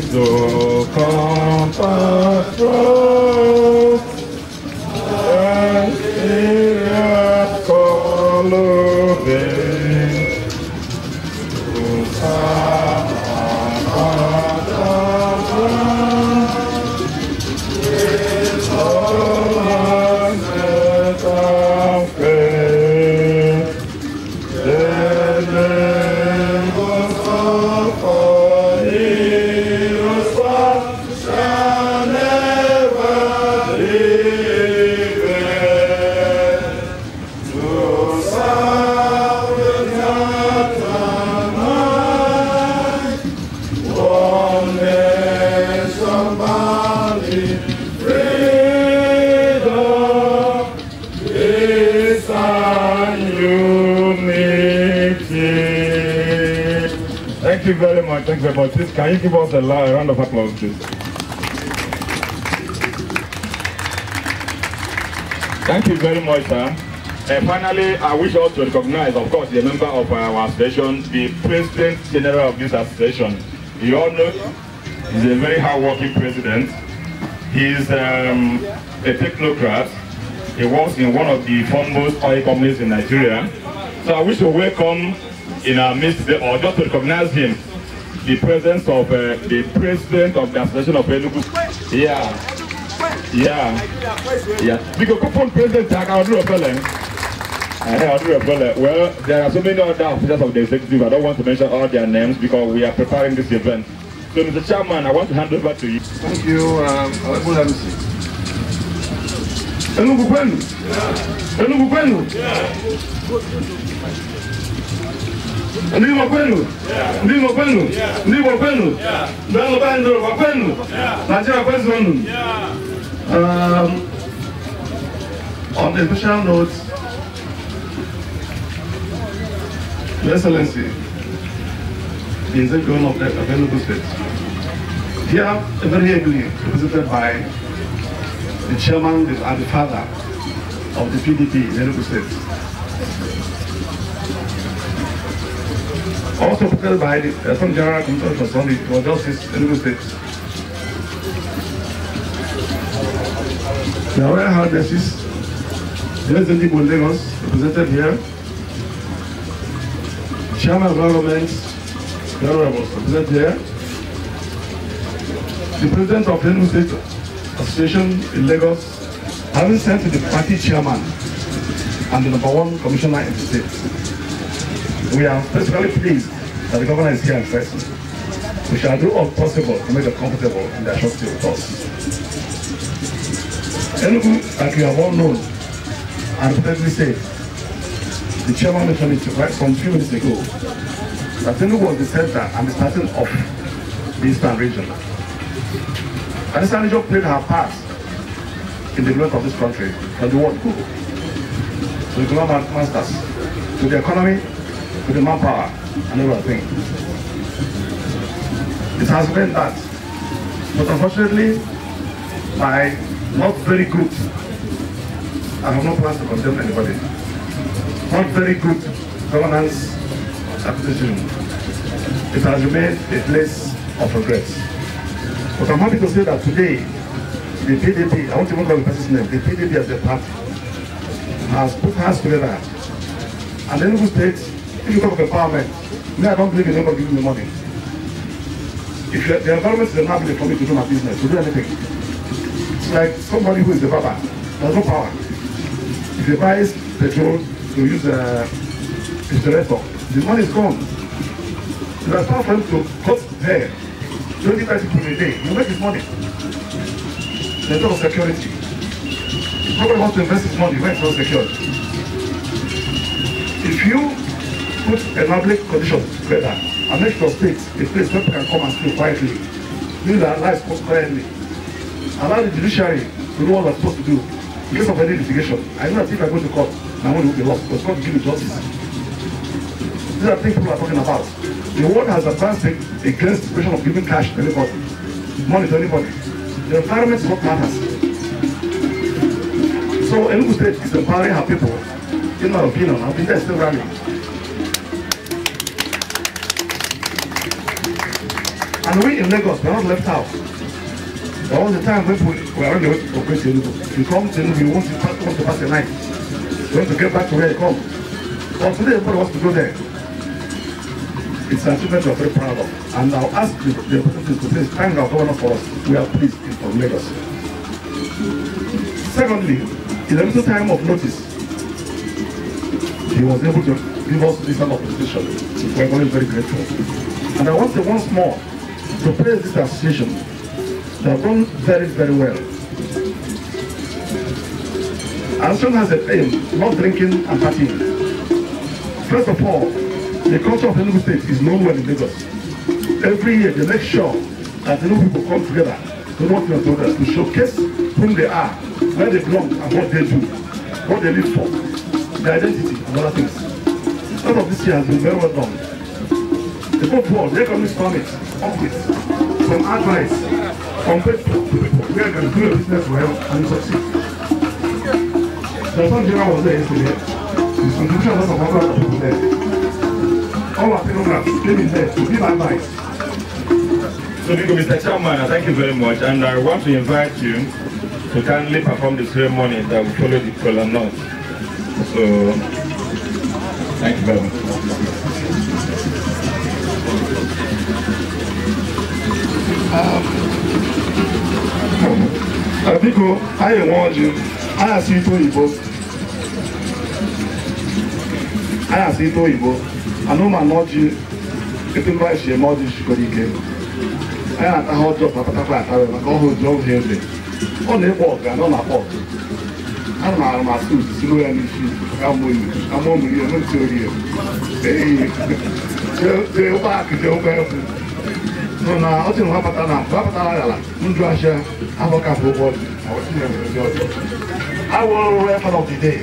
so compass and serious coloring to Thank you very much. Thank you very much. Please, can you give us a round of applause, please? Thank you very much, sir. Finally, I wish us to recognize, of course, the member of our association, the President General of this association. You all know he's a very hard-working president. He's a technocrat. He works in one of the foremost oil companies in Nigeria. So I wish to welcome in our midst, or just to recognize him, the presence of the president of the Association of Enugu. Yeah. Because couple president, I'll do a fella. Well, there are so many other officers of the executive. I don't want to mention all their names because we are preparing this event. So, Mr. Chairman, I want to hand over to you. Thank you, Honorable MC. Enugu kwenu? Enugu kwenu? Ndimo kwenu? Ndimo kwenu? Ndimo kwenu? Ndimo kwenu? Kwenu? Nigeria kwenu? On a special note, Your Excellency, the Executive of Enugu State, here very ably represented by the chairman and the father of the PDP in Enugu State. Also represented by the Attorney General Commissioner for Justice in Enugu State. The Royal Highnesses, the Resident Igbo Lagos, represented here. Chairman of Government, the Honourables, represented here. The President of the Enugu State Association in Lagos, having sent to the party chairman and the #1 commissioner in the state. We are especially pleased that the governor is here in person. We shall do all possible to make them comfortable in their short stay with us. Enugu, like you have all known and repeatedly said, the chairman mentioned it some few minutes ago, that Enugu was the center and the starting of the Eastern region. And this region played her part in the growth of this country from the world go. To the global masters, to the economy, to the manpower, and everything. It has been that. But unfortunately, by not very good, I have no plans to condemn anybody, not very good governance acquisition, it has remained a place of regret. But I'm happy to say that today, the PDP, I won't even call the person's name, the PDP as a party has put hands together. And then Enugu State, if you talk of empowerment, me, I don't believe in anybody giving me money. If the environment is enabling for me to do my business, to do anything, it's like somebody who is the barber, there's no power. If he buys petrol to use a generator, the money is gone. There's power for him to cut hair 20-30 people a day, you make his money. There's no security. Nobody wants to invest his money when it's not secured. If you put enabling conditions together and make your state a place where people can come and stay quietly, live their lives quietly, allow the judiciary to do what they're supposed to do in case of any litigation. I know that if I go to court, my money will be lost, because court will give me justice. These are things people are talking about. The world has advanced against the question of giving cash to anybody, money to anybody. The environment is what matters. So Enugu State is empowering her people, in my opinion. I think they're still running. And we in Lagos, we're not left out. There was a time when we were on the way to Okwesi Enugu. We come to Enugu, we want to pass the night. We want to get back to where they come. But today, everybody wants to go there. It's an achievement we're very proud of. And I'll ask the representatives to please thank our governor for us. We are pleased from Lagos. Secondly, in a little time of notice, he was able to give us this kind of position. We're very, very grateful. And I want to once more to praise this association. They have done very, very well. Association has a aim, not drinking and partying. First of all, the culture of Enugu State is known well in Lagos. Every year they make sure that Enugu people come together to showcase whom they are, where they belong, and what they do, what they live for, their identity, and other things. All of this year has been very well done. The whole world, the economic summit, office, some advice, from people to people, where you can do your business well and succeed. The Sun General was there yesterday. His contribution was of 100 people there. All our technographs came in there to give advice. So, Mr. Chairman, thank you very much. And I want to invite you to kindly perform the ceremony that will follow the kola nut. So, thank you very much. Biko, I want you. I ask you to Igbo. I know my knowledge. Getting by she knowledge she could get. I had a hot job, Papa. I have a whole job here. On the walk, and on my walk. I'm not my suit, slow and issue. I'm on you, I'm not here. They back, they'll go. So now, I think Papa, I will refer of the day.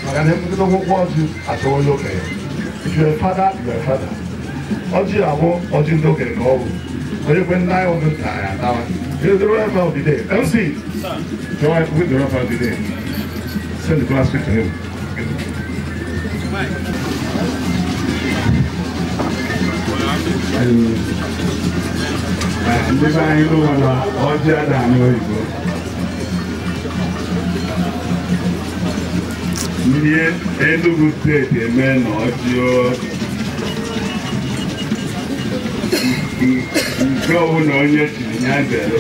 I can help you to walk you at all okay. If you're a father, you're a father. Oji Abo, Oji Doke, go. But you went 900 times. Here's the refer of the day. MC, join with the refer of the day. Send the class to him. Ndị be anyị n'ụwa na ọjị ada anyị oyibo. Ndị Enugu steeti eme na ọjị nke ọbụla onye chiri ya dere.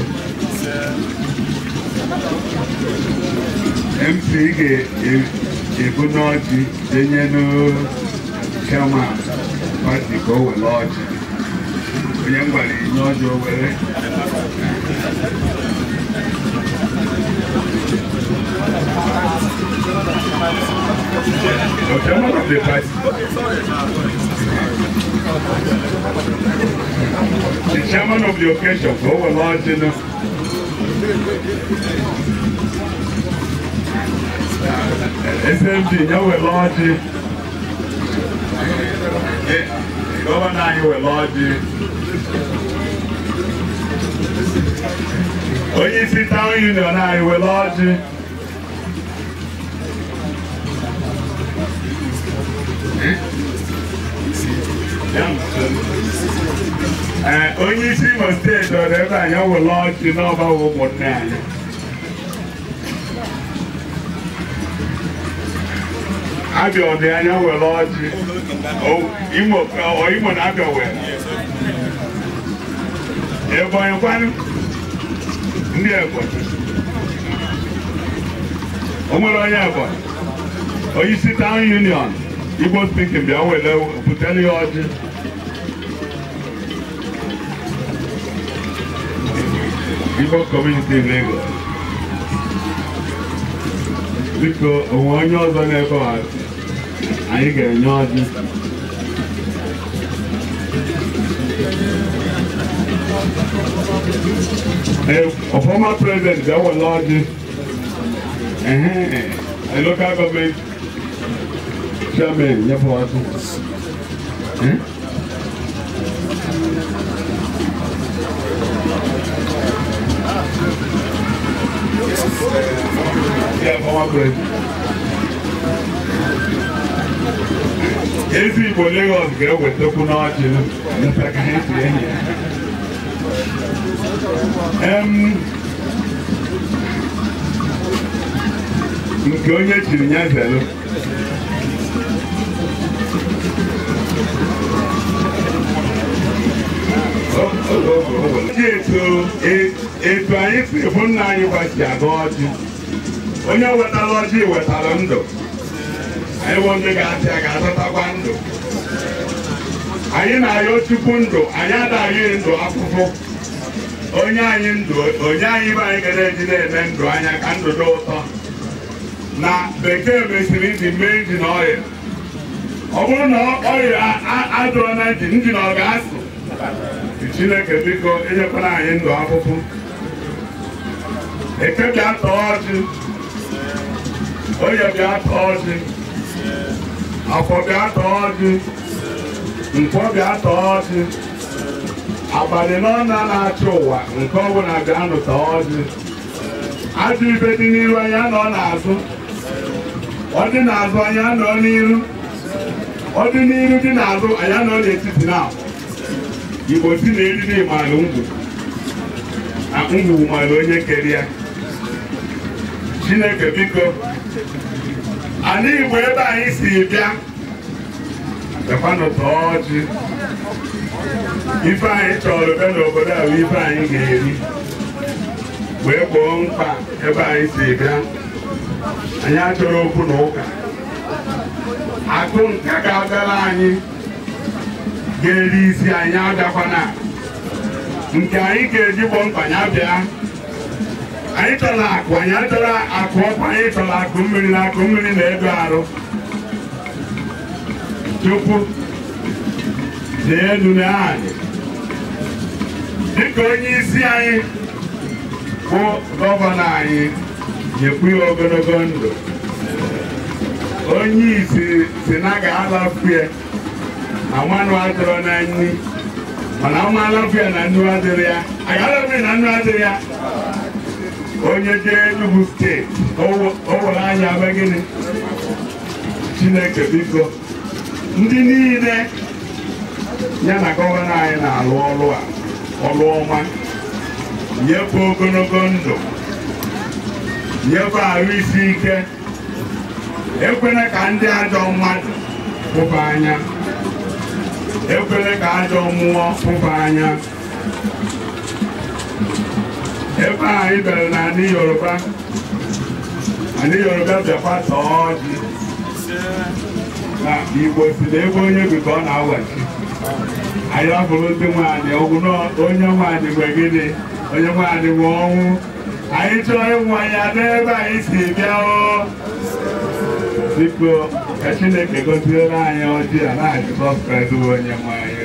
MC ga-ebu n'ọjị denye n'chairman pati ka o were ọjị. Onye ngwara inye ọjị o were. The chairman of the party. The chairman of the occasion, go along, you know. SMD, you were large. Governor, you were large. When you sit down, you know, now you were large. Onye isi Imo steeti ọ dị ebe anyị were ọjị n'ọba ụmụnne anyị. Abịa ọ dị anya were ọjị. Imo na Abịa were. Ebonyi kwanụ ndị Ebonyi. O nwere onye Ebonyi. Onye isi Town Union Igbo speaking bịa were butere ya ọjị. Igbo community in Lagos. Biko onwe onye ọzọ n'ebe a anyị ga-enye ọjị. A former president bịa were ọjị. A local government chairman nyefe ọjị. Yeah, former president. Ezi Igbo Lagos ga-ewetakwu n'ọjị n'ụta ka ha si enyi ya. nke onye chiri ya zelu etu anyị si bụ nna anyị gbasi aga ọjị onye wetara ọjị wetara ndụ anyị bụ ndị ga-asị a ga-azọtakwa ndụ anyị na-ayọ Chukwu ndụ anyị adaghị ndụ afụfụ onye anyị ndụ onye anyị bụ anyị gara eji na-eme ndụ anya ka ndụ dị ụtọ na bekee mesiri ndị mee injin ọyịa ọ bụrụ na ọyịa adụrụ na injin ọ ga-asụ Chineke biko enyekwana anyị ndụ afụfụ eke bịa tọọ ọjị oye bịa tọọ ọjị afọ bịa tọọ ọjị nkwọ bịa tọọ ọjị abalị n'ọna na-achị ụwa nke ọbụla bịa nụ tọọ ọjị ajọ ibe dị n'iru anyị anọ n'azụ ọ dị n'azụ anyị anọ n'iru ọ dị n'iru dị n'azụ anyị anọ n'etiti na Igbo si na eriri mara ngwu mara onye kere ya Chineke biko ala Igbo ebe anyị si bịa bekwanụ tọọ ọjị ife anyị chọrọ be n'obodo ahụ ife anyị ga-eri wee gboo mkpa ebe anyị si bịa anyị achọrọ okwu na ụka akụ nka ga-abịara anyị ga-eri isi anyị abịakwana nke anyị ga-eji gboo mkpa ya bịa anyị chọrọ akụ anyị achọrọ akụ ọkụ anyị chọrọ akụ mmiri na akụ mmiri na-edo arụ Chukwu dị elu na anyị dịka onye isi anyị bụ gọvanọ anyị nyekwu ya ogologo ndụ onye isi si na ga-alafue na mmanụ adịrọ na nri mana ọma alafue na nnu adịrị ya aga-alafue na nnu adịrị ya onye jee Enugu steeti o were anya ebe gịnị Chineke biko ndị niile ya na gọvanọ anyị na-alụ ọrụ a ọrụ ọma nyefe ogologo ndụ nyefe ahụ isi ike ekwela ka ndị ajọ mmadụ pụba anya ekwela ka ajọ mmụọ pụba anya ebe anyị bịara na ndị Yoruba bịakwa tọọ ọjị na Igbo si na ebe onye bi ka ọ na-awachi anyị hapụrụ ndị nwaanyị ọgwụ onye nwaanyị mgbe gịnị onye nwaanyị bụ ọnwụ anyị chọrọ ịnwụ anya n'ebe anyị si bịa biko ka Chineke goziere anyị ọjị a na Jizọs Kraịst bụ onye nwaanyị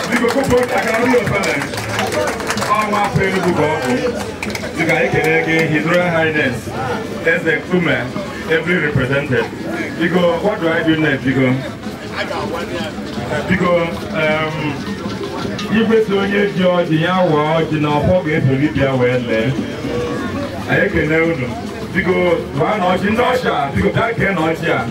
biko kụpụ aka ndị ofele ọnwa afọ Enugu ka ọ bụ dịka anyị kelee gị His Royal Highness Eze Nkume every represented. Biko, what do I do next, Biko? Biko, ikwesị onye ji ọjị ya wụọ ọjị na ọfọ ga-esori bịa wee lee. Anyị ekene unu. Biko, gwa na ọjị ndị ọcha, biko bịa kee na ọjị a.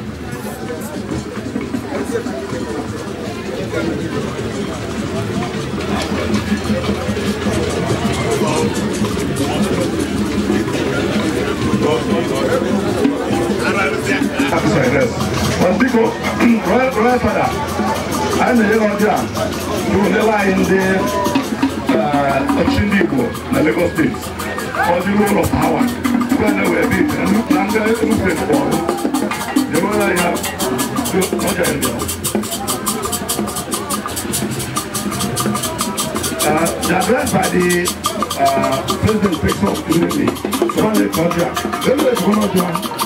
Biko, Royal Father, anyị na-enye ọjị a tụrụnela anyị ndị ọchịchị ndị Igbo na Lagos State ọjị rule of power ebe na-ewe ebe ite na ndị Enugu State ọrụ jeruola ya ọjị ndị the address by the President takes off immediately. One day contract. Let's go on.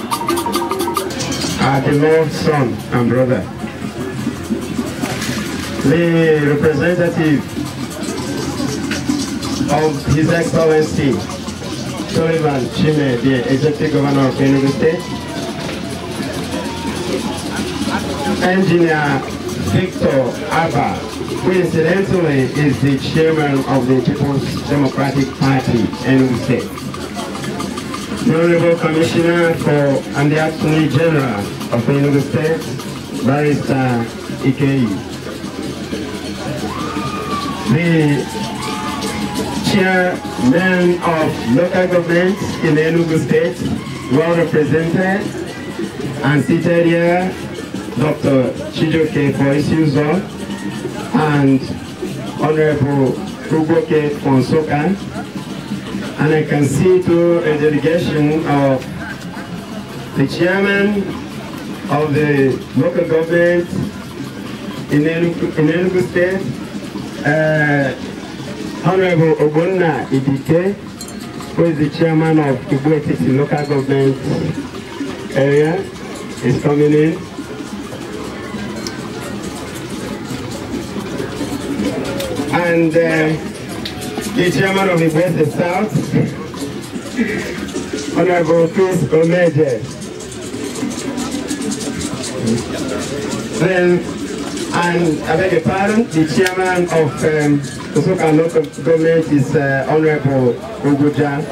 The Lord's son and brother, the representative of His Excellency Sullivan Chime, the Executive Governor of Enugu State, Engineer Victor Abba, who incidentally is the chairman of the People's Democratic Party, Enugu State. The Honorable Commissioner and the Attorney General of Enugu State, Barrister Ikeyi. The the chairman of local governments in Enugu State, well represented, and seated here, Dr. Chijoke Foisuzo and Honorable Ugoke Fonsoka. And I can see to a delegation of the chairman of the local government in Enugu State, Honorable Ogbonna Idike, who is the chairman of Igbo local government area, is coming in. And the chairman of Igbo South, Honorable Chris Omeje. Then, and I beg your pardon, the chairman of Osoka local government is Honorable Ugoja.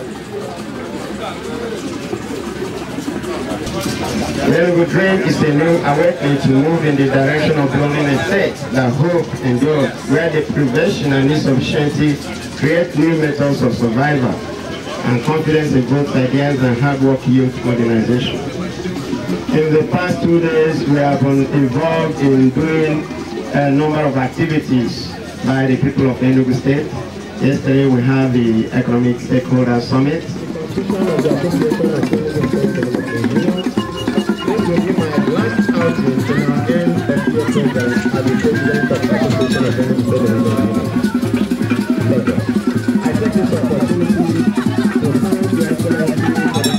The Enugu dream is a new awakening to move in the direction of building a state that hope and growth, where the prevention and insufficiency create new methods of survival and confidence in both ideas and hard work youth organization. In the past 2 days, we have been involved in doing a number of activities by the people of Enugu State. Yesterday, we had the Economic Stakeholder Summit. I take this opportunity to thank the Excellency for the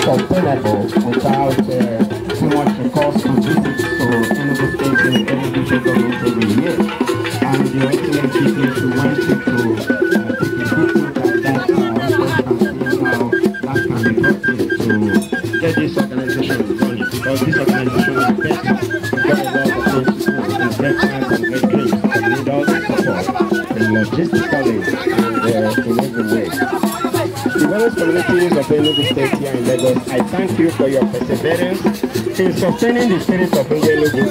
sustainable without too much cost to visit to Enugu State and Enugu government every year. And the Excellency is wanting to take a good look at that and see how that can be brought in to get this organization running. Because this organization is better. We've got a lot of things to do in great plans and great dreams and need all the support and logistically and in every way. The various communities of Enugu State here in Lagos, I thank you for your perseverance in sustaining the spirit of Enugu